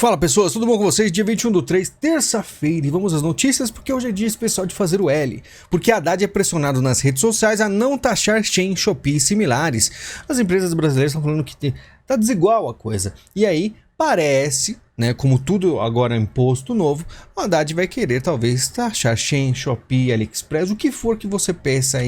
Fala pessoas, tudo bom com vocês? Dia 21/3, terça-feira, e vamos às notícias porque hoje é dia especial de fazer o L. Porque a Haddad é pressionado nas redes sociais a não taxar Shein, Shopee e similares. As empresas brasileiras estão falando que tá desigual a coisa. E aí parece, né, como tudo agora é imposto novo, o Haddad vai querer talvez taxar Shein, Shopee, AliExpress, o que for que você peça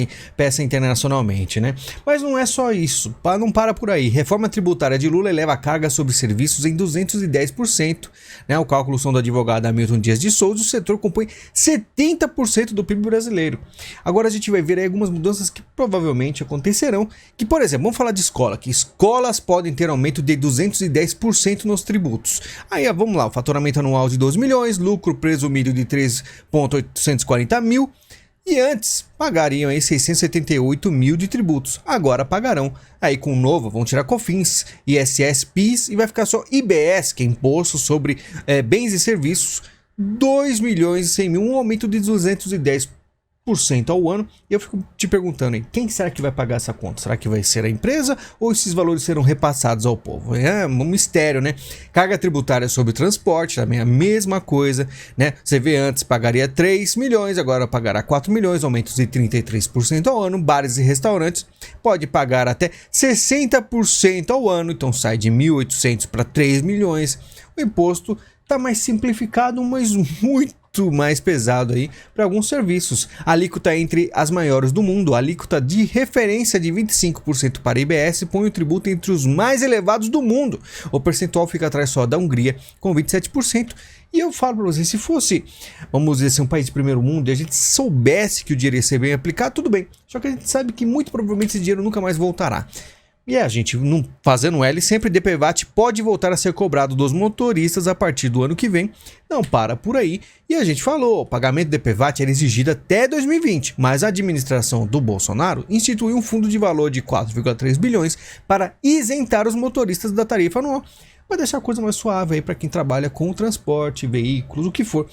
internacionalmente, né? Mas não é só isso, não para por aí. Reforma tributária de Lula eleva a carga sobre serviços em 210%, né? O cálculo são do advogado Hamilton Dias de Souza, o setor compõe 70% do PIB brasileiro. Agora a gente vai ver aí algumas mudanças que provavelmente acontecerão, que, por exemplo, vamos falar de escola, que escolas podem ter aumento de 210% nos tributos. Aí vamos lá, o faturamento anual de 12 milhões, lucro presumido de 3.840 mil, e antes pagariam aí 678 mil de tributos, agora pagarão. Aí com o novo vão tirar COFINS, ISS, PIS e vai ficar só IBS, que é imposto sobre bens e serviços, 2 milhões e 100 mil, um aumento de 210% ao ano. E eu fico te perguntando aí, quem será que vai pagar essa conta? Será que vai ser a empresa ou esses valores serão repassados ao povo? É um mistério, né? Carga tributária sobre transporte, também a mesma coisa, né? Você vê, antes pagaria 3 milhões, agora pagará 4 milhões, aumentos de 33% ao ano. Bares e restaurantes pode pagar até 60% ao ano, então sai de 1.800 para 3 milhões. O imposto está mais simplificado, mas muito mais pesado aí para alguns serviços. A alíquota entre as maiores do mundo, a alíquota de referência de 25% para IBS põe o tributo entre os mais elevados do mundo. O percentual fica atrás só da Hungria com 27%. E eu falo para vocês, se fosse, vamos dizer assim, um país de primeiro mundo e a gente soubesse que o dinheiro ia ser bem aplicado, tudo bem. Só que a gente sabe que muito provavelmente esse dinheiro nunca mais voltará. E a gente, fazendo L, sempre DPVAT pode voltar a ser cobrado dos motoristas a partir do ano que vem. Não para por aí. E a gente falou, o pagamento de DPVAT era exigido até 2020, mas a administração do Bolsonaro instituiu um fundo de valor de 4,3 bilhões para isentar os motoristas da tarifa anual. Vai deixar a coisa mais suave aí para quem trabalha com transporte, veículos, o que for.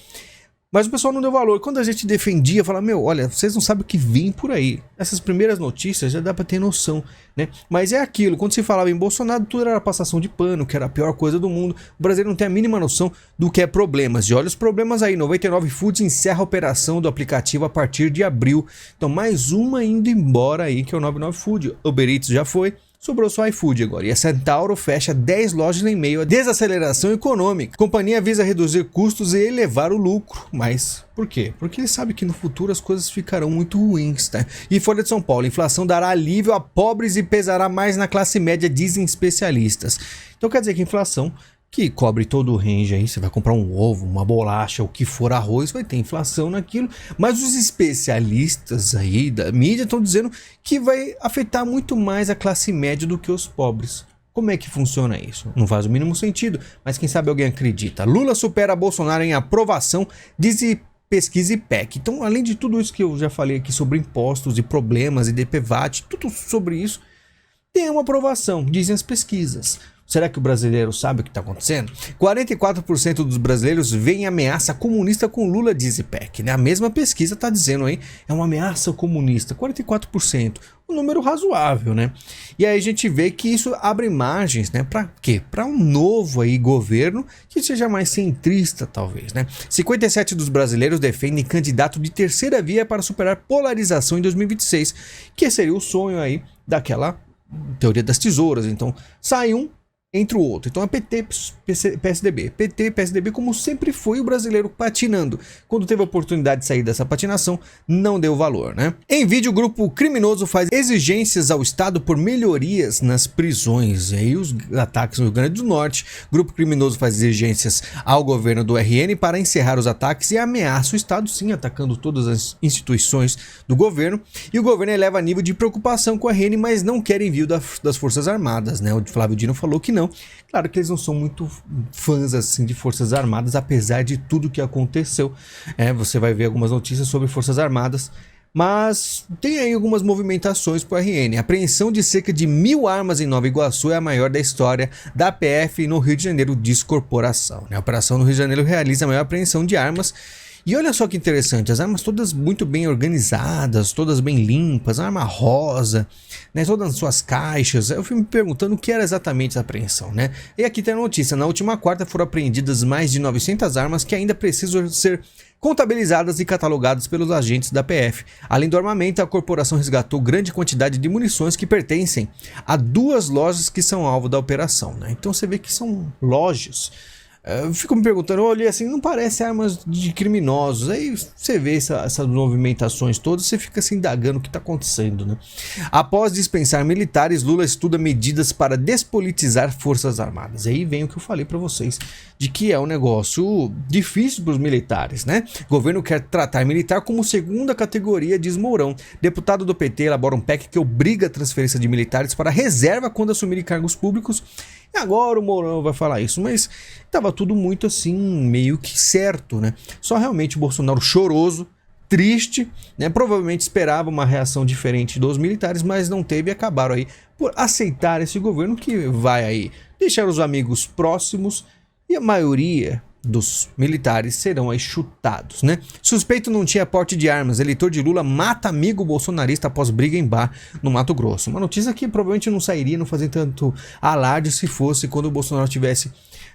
Mas o pessoal não deu valor. Quando a gente defendia, falava, olha, vocês não sabem o que vem por aí. Essas primeiras notícias já dá pra ter noção, né? Mas é aquilo, quando se falava em Bolsonaro, tudo era passação de pano, que era a pior coisa do mundo. O brasileiro não tem a mínima noção do que é problemas. E olha os problemas aí, 99 Foods encerra a operação do aplicativo a partir de abril. Então mais uma indo embora aí, que é o 99 Food. Uber Eats já foi. Sobrou só iFood agora. E a Centauro fecha 10 lojas em meio à desaceleração econômica. A companhia visa reduzir custos e elevar o lucro. Mas por quê? Porque ele sabe que no futuro as coisas ficarão muito ruins, tá? E Folha de São Paulo, a inflação dará alívio a pobres e pesará mais na classe média, dizem especialistas. Então quer dizer que a inflação, que cobre todo o range aí, você vai comprar um ovo, uma bolacha, o que for, arroz, vai ter inflação naquilo, mas os especialistas aí da mídia estão dizendo que vai afetar muito mais a classe média do que os pobres. Como é que funciona isso? Não faz o mínimo sentido, mas quem sabe alguém acredita. Lula supera Bolsonaro em aprovação, diz pesquisa IPEC. Então, além de tudo isso que eu já falei aqui sobre impostos e problemas e DPVAT, tudo sobre isso, tem uma aprovação, dizem as pesquisas. Será que o brasileiro sabe o que está acontecendo? 44% dos brasileiros veem ameaça comunista com Lula, diz IPEC, né? A mesma pesquisa está dizendo aí, é uma ameaça comunista, 44%. Um número razoável, né? E aí a gente vê que isso abre margens, né? Para quê? Para um novo aí governo que seja mais centrista, talvez, né? 57% dos brasileiros defendem candidato de terceira via para superar polarização em 2026, que seria o sonho aí daquela teoria das tesouras. Então, sai um, entre o outro. Então é PT, PSDB. PT, PSDB, como sempre foi, o brasileiro patinando. Quando teve a oportunidade de sair dessa patinação, não deu valor, né? Em vídeo, o grupo criminoso faz exigências ao Estado por melhorias nas prisões. E aí os ataques no Rio Grande do Norte. O grupo criminoso faz exigências ao governo do RN para encerrar os ataques e ameaça o Estado, sim, atacando todas as instituições do governo. E o governo eleva nível de preocupação com o RN, mas não quer envio das Forças Armadas, né? O Flávio Dino falou que não. Claro que eles não são muito fãs assim de Forças Armadas, apesar de tudo que aconteceu. Você vai ver algumas notícias sobre Forças Armadas, mas tem aí algumas movimentações para o RN. A apreensão de cerca de 1.000 armas em Nova Iguaçu é a maior da história da PF no Rio de Janeiro, diz corporação. A operação no Rio de Janeiro realiza a maior apreensão de armas E olha só que interessante, as armas todas muito bem organizadas, todas bem limpas, arma rosa, né, todas nas suas caixas. Eu fui me perguntando o que era exatamente essa apreensão, né? E aqui tem a notícia, na última quarta foram apreendidas mais de 900 armas que ainda precisam ser contabilizadas e catalogadas pelos agentes da PF. Além do armamento, a corporação resgatou grande quantidade de munições que pertencem a 2 lojas que são alvo da operação, né? Então você vê que são lojas. Eu fico me perguntando, eu olhei assim, não parece armas de criminosos. Aí você vê essas movimentações todas, você fica se indagando o que está acontecendo, né? Após dispensar militares, Lula estuda medidas para despolitizar forças armadas. Aí vem o que eu falei para vocês, de que é um negócio difícil para os militares, né? O governo quer tratar militar como segunda categoria, diz Mourão. Deputado do PT elabora um PEC que obriga a transferência de militares para a reserva quando assumirem cargos públicos. E agora o Mourão vai falar isso, mas estava tudo muito assim, meio que certo, né? Só realmente o Bolsonaro choroso, triste, né? Provavelmente esperava uma reação diferente dos militares, mas não teve e acabaram aí por aceitar esse governo que vai aí deixar os amigos próximos e a maioria dos militares serão aí chutados, né? Suspeito não tinha porte de armas, eleitor de Lula mata amigo bolsonarista após briga em bar no Mato Grosso. Uma notícia que provavelmente não sairia, não fazia tanto alarde se fosse quando o Bolsonaro estivesse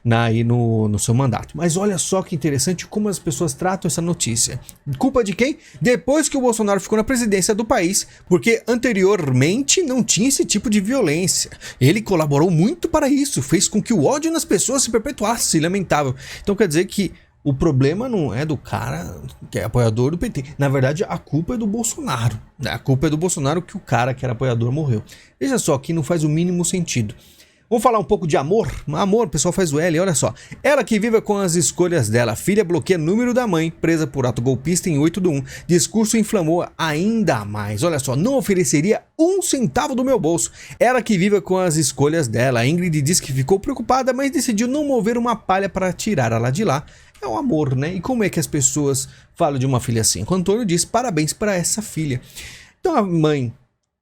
aí no seu mandato. Mas olha só que interessante como as pessoas tratam essa notícia. Culpa de quem? Depois que o Bolsonaro ficou na presidência do país, porque anteriormente não tinha esse tipo de violência. Ele colaborou muito para isso, fez com que o ódio nas pessoas se perpetuasse, lamentável. Então quer dizer que o problema não é do cara que é apoiador do PT. Na verdade, a culpa é do Bolsonaro. A culpa é do Bolsonaro que o cara que era apoiador morreu. Veja só, que não faz o mínimo sentido. Vamos falar um pouco de amor? Amor, o pessoal faz o L, olha só. Ela que vive com as escolhas dela. A filha bloqueia número da mãe, presa por ato golpista em 8 do 1. Discurso inflamou ainda mais. Olha só, não ofereceria um centavo do meu bolso. Ela que vive com as escolhas dela. A Ingrid diz que ficou preocupada, mas decidiu não mover uma palha para tirar ela de lá. É o amor, né? E como é que as pessoas falam de uma filha assim? O Antônio diz parabéns para essa filha. Então a mãe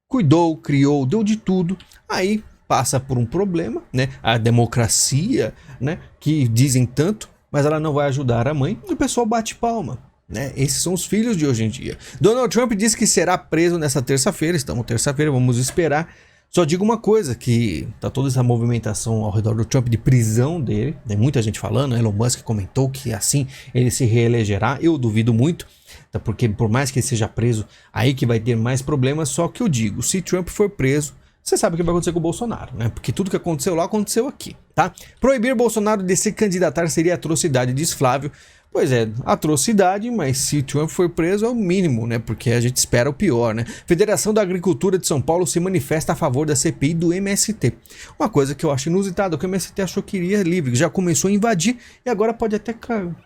cuidou, criou, deu de tudo. Aí passa por um problema, né? A democracia, né? Que dizem tanto, mas ela não vai ajudar a mãe. E o pessoal bate palma, né? Esses são os filhos de hoje em dia. Donald Trump diz que será preso nessa terça-feira. Estamos terça-feira, vamos esperar. Só digo uma coisa, que tá toda essa movimentação ao redor do Trump de prisão dele. Tem muita gente falando, Elon Musk comentou que assim ele se reelegerá. Eu duvido muito, tá? Porque por mais que ele seja preso, aí que vai ter mais problemas. Só que eu digo, se Trump for preso, você sabe o que vai acontecer com o Bolsonaro, né? Porque tudo que aconteceu lá, aconteceu aqui, tá? Proibir Bolsonaro de se candidatar seria atrocidade, diz Flávio. Pois é, atrocidade, mas se Trump for preso é o mínimo, né? Porque a gente espera o pior, né? Federação da Agricultura de São Paulo se manifesta a favor da CPI do MST. Uma coisa que eu acho inusitada, que o MST achou que iria livre, que já começou a invadir e agora pode até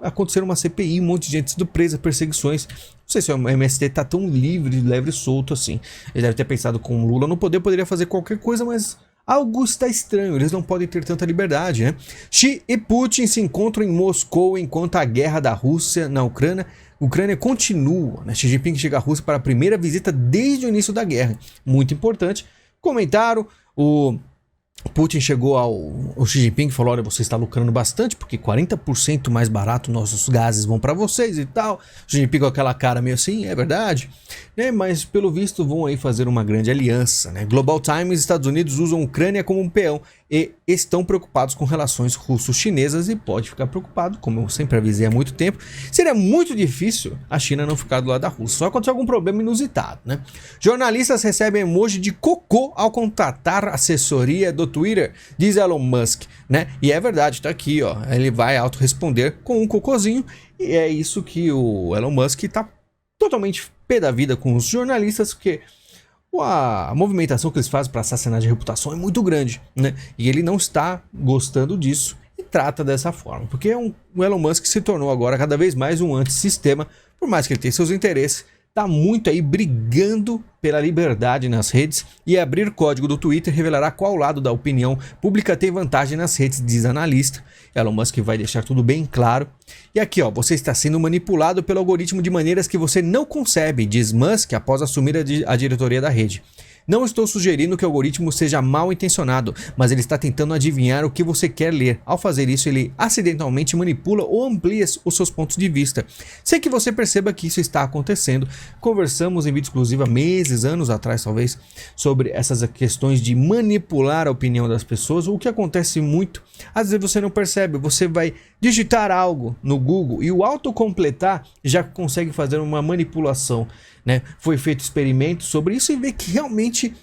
acontecer uma CPI, um monte de gente sendo presa, perseguições. Não sei se o MST tá tão livre, leve e solto assim. Ele deve ter pensado com o Lula no poder, poderia fazer qualquer coisa, mas algo está estranho, eles não podem ter tanta liberdade, né? Xi e Putin se encontram em Moscou enquanto a guerra da Rússia na Ucrânia continua, né? Xi Jinping chega à Rússia para a primeira visita desde o início da guerra. Muito importante. Comentaram, o Putin chegou ao Xi Jinping e falou, olha, você está lucrando bastante, porque 40% mais barato nossos gases vão para vocês e tal. O Xi Jinping com aquela cara meio assim, é verdade, né? Mas pelo visto vão aí fazer uma grande aliança, né? Global Times, Estados Unidos usam a Ucrânia como um peão e estão preocupados com relações russo-chinesas e pode ficar preocupado, como eu sempre avisei há muito tempo. Seria muito difícil a China não ficar do lado da Rússia, só aconteceu algum problema inusitado, né? Jornalistas recebem emoji de cocô ao contratar assessoria do Twitter, diz Elon Musk, né? E é verdade, tá aqui, ó, ele vai autorresponder com um cocôzinho e é isso que o Elon Musk tá totalmente pé da vida com os jornalistas, porque a movimentação que eles fazem para assassinar de reputação é muito grande, né? E ele não está gostando disso e trata dessa forma, porque o Elon Musk se tornou agora cada vez mais um antissistema, por mais que ele tenha seus interesses, tá muito aí brigando pela liberdade nas redes e abrir código do Twitter revelará qual lado da opinião pública tem vantagem nas redes, diz analista. Elon Musk vai deixar tudo bem claro. E aqui, ó, você está sendo manipulado pelo algoritmo de maneiras que você não concebe, diz Musk após assumir a diretoria da rede. Não estou sugerindo que o algoritmo seja mal intencionado, mas ele está tentando adivinhar o que você quer ler. Ao fazer isso, ele acidentalmente manipula ou amplia os seus pontos de vista, sem que você perceba que isso está acontecendo. Conversamos em vídeo exclusivo há meses, anos atrás talvez, sobre essas questões de manipular a opinião das pessoas. O que acontece muito, às vezes você não percebe, você vai digitar algo no Google e o autocompletar já consegue fazer uma manipulação, né? Foi feito experimentos sobre isso e vê que realmente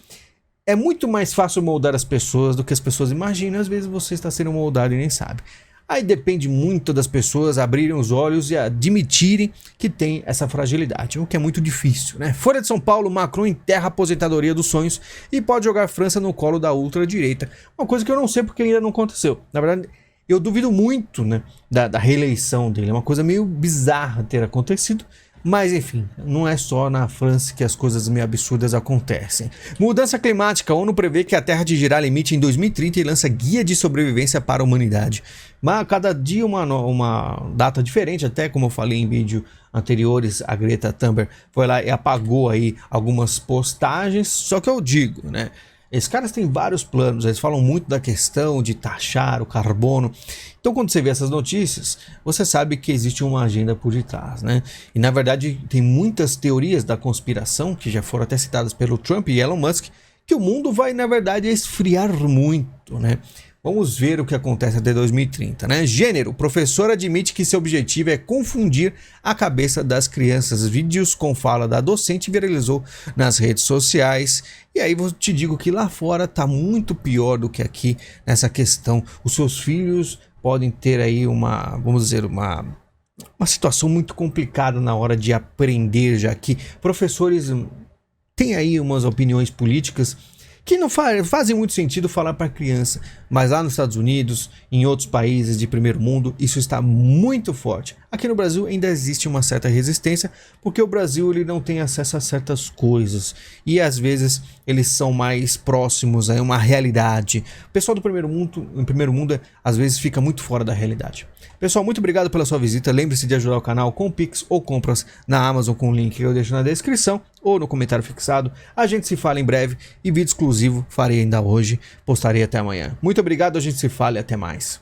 é muito mais fácil moldar as pessoas do que as pessoas imaginam. Às vezes você está sendo moldado e nem sabe. Aí depende muito das pessoas abrirem os olhos e admitirem que tem essa fragilidade, o que é muito difícil, né? Folha de São Paulo: Macron enterra a aposentadoria dos sonhos e pode jogar a França no colo da ultradireita. Uma coisa que eu não sei porque ainda não aconteceu. Na verdade, eu duvido muito, né, da reeleição dele. É uma coisa meio bizarra ter acontecido. Mas enfim, não é só na França que as coisas meio absurdas acontecem. Mudança climática. A ONU prevê que a Terra atingirá limite em 2030 e lança guia de sobrevivência para a humanidade. Mas cada dia uma data diferente, até como eu falei em vídeo anteriores, a Greta Thunberg foi lá e apagou aí algumas postagens. Só que eu digo, né? Esses caras têm vários planos, eles falam muito da questão de taxar o carbono. Então quando você vê essas notícias, você sabe que existe uma agenda por detrás, né? E na verdade tem muitas teorias da conspiração, que já foram até citadas pelo Trump e Elon Musk, que o mundo vai na verdade esfriar muito, né? Vamos ver o que acontece até 2030, né? Gênero. Professor admite que seu objetivo é confundir a cabeça das crianças. Vídeos com fala da docente viralizou nas redes sociais. E aí eu te digo que lá fora tá muito pior do que aqui nessa questão. Os seus filhos podem ter aí vamos dizer, uma situação muito complicada na hora de aprender, já que professores têm aí umas opiniões políticas que não fazem muito sentido falar para criança, mas lá nos Estados Unidos, em outros países de primeiro mundo, isso está muito forte. Aqui no Brasil ainda existe uma certa resistência, porque o Brasil ele não tem acesso a certas coisas e às vezes eles são mais próximos a uma realidade. O pessoal do primeiro mundo às vezes fica muito fora da realidade. Pessoal, muito obrigado pela sua visita. Lembre-se de ajudar o canal com Pix ou compras na Amazon com o link que eu deixo na descrição ou no comentário fixado. A gente se fala em breve e vídeo exclusivo farei ainda hoje, postarei até amanhã. Muito obrigado, a gente se fala e até mais.